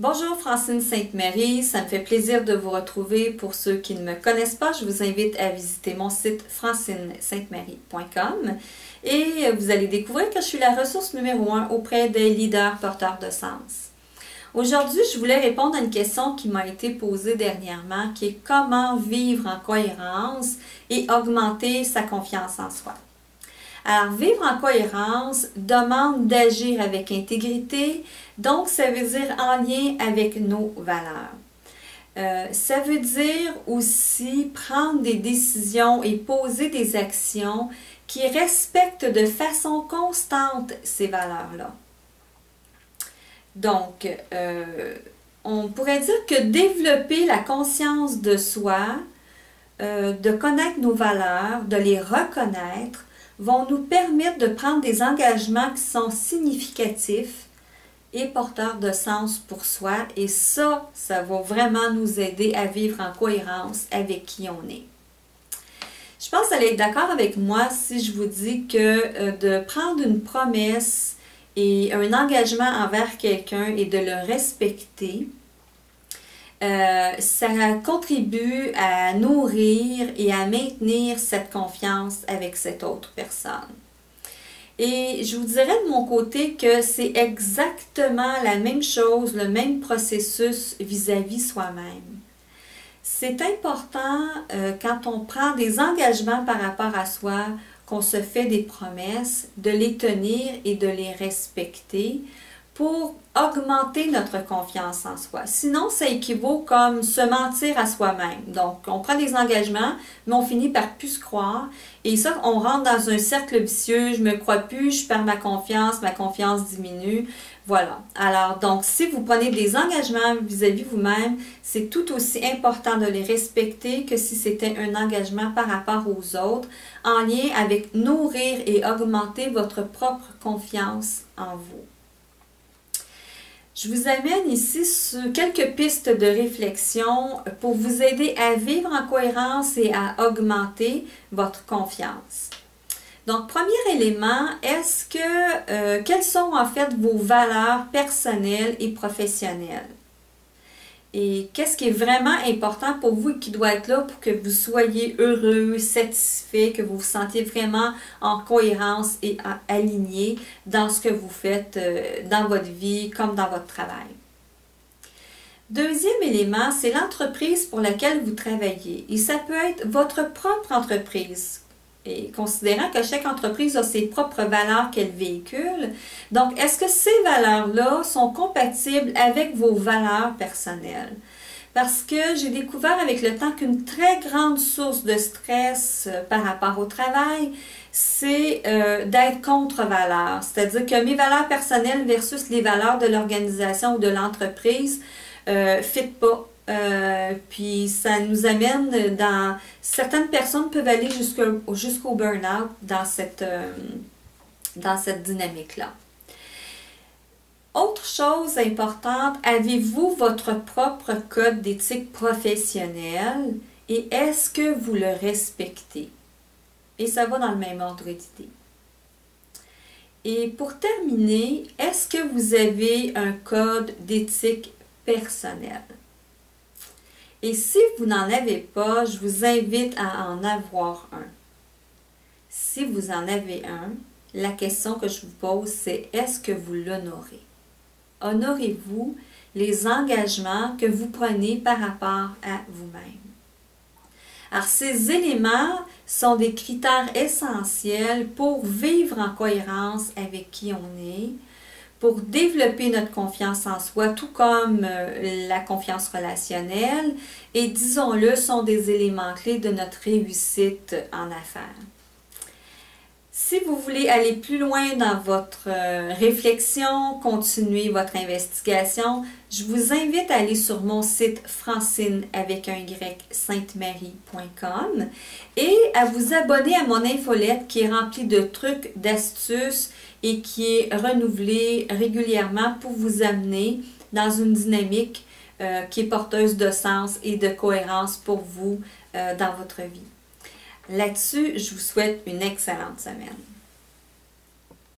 Bonjour Francine Sainte-Marie, ça me fait plaisir de vous retrouver. Pour ceux qui ne me connaissent pas, je vous invite à visiter mon site francinesaintemarie.com et vous allez découvrir que je suis la ressource numéro 1 auprès des leaders porteurs de sens. Aujourd'hui, je voulais répondre à une question qui m'a été posée dernièrement, qui est comment vivre en cohérence et augmenter sa confiance en soi. Alors, vivre en cohérence demande d'agir avec intégrité, donc ça veut dire en lien avec nos valeurs. Ça veut dire aussi prendre des décisions et poser des actions qui respectent de façon constante ces valeurs-là. Donc, on pourrait dire que développer la conscience de soi, de connaître nos valeurs, de les reconnaître, vont nous permettre de prendre des engagements qui sont significatifs et porteurs de sens pour soi. Et ça va vraiment nous aider à vivre en cohérence avec qui on est. Je pense que vous allez être d'accord avec moi si je vous dis que de prendre une promesse et un engagement envers quelqu'un et de le respecter, ça contribue à nourrir et à maintenir cette confiance avec cette autre personne. Et je vous dirais de mon côté que c'est exactement la même chose, le même processus vis-à-vis soi-même. C'est important quand on prend des engagements par rapport à soi, qu'on se fait des promesses, de les tenir et de les respecter pour augmenter notre confiance en soi. Sinon, ça équivaut comme se mentir à soi-même. Donc, on prend des engagements, mais on finit par plus se croire. Et ça, on rentre dans un cercle vicieux. Je me crois plus, je perds ma confiance diminue. Voilà. Alors, donc, si vous prenez des engagements vis-à-vis vous-même, c'est tout aussi important de les respecter que si c'était un engagement par rapport aux autres, en lien avec nourrir et augmenter votre propre confiance en vous. Je vous amène ici sur quelques pistes de réflexion pour vous aider à vivre en cohérence et à augmenter votre confiance. Donc, premier élément, quelles sont en fait vos valeurs personnelles et professionnelles? Et qu'est-ce qui est vraiment important pour vous et qui doit être là pour que vous soyez heureux, satisfait, que vous vous sentiez vraiment en cohérence et aligné dans ce que vous faites dans votre vie comme dans votre travail. Deuxième élément, c'est l'entreprise pour laquelle vous travaillez. Et ça peut être votre propre entreprise. Et considérant que chaque entreprise a ses propres valeurs qu'elle véhicule, donc est-ce que ces valeurs-là sont compatibles avec vos valeurs personnelles? Parce que j'ai découvert avec le temps qu'une très grande source de stress par rapport au travail, c'est d'être contre-valeurs. C'est-à-dire que mes valeurs personnelles versus les valeurs de l'organisation ou de l'entreprise ne fit pas. Puis ça nous amène dans... Certaines personnes peuvent aller jusqu'au burn-out dans cette dynamique-là. Autre chose importante, avez-vous votre propre code d'éthique professionnelle et est-ce que vous le respectez? Et ça va dans le même ordre d'idée. Et pour terminer, est-ce que vous avez un code d'éthique personnelle? Et si vous n'en avez pas, je vous invite à en avoir un. Si vous en avez un, la question que je vous pose, c'est est-ce que vous l'honorez? Honorez-vous les engagements que vous prenez par rapport à vous-même? Alors, ces éléments sont des critères essentiels pour vivre en cohérence avec qui on est, pour développer notre confiance en soi, tout comme la confiance relationnelle, et disons-le, sont des éléments clés de notre réussite en affaires. Si vous voulez aller plus loin dans votre réflexion, continuer votre investigation, je vous invite à aller sur mon site francine.saintemarie.com et à vous abonner à mon infolette qui est remplie de trucs, d'astuces et qui est renouvelée régulièrement pour vous amener dans une dynamique qui est porteuse de sens et de cohérence pour vous dans votre vie. Là-dessus, je vous souhaite une excellente semaine.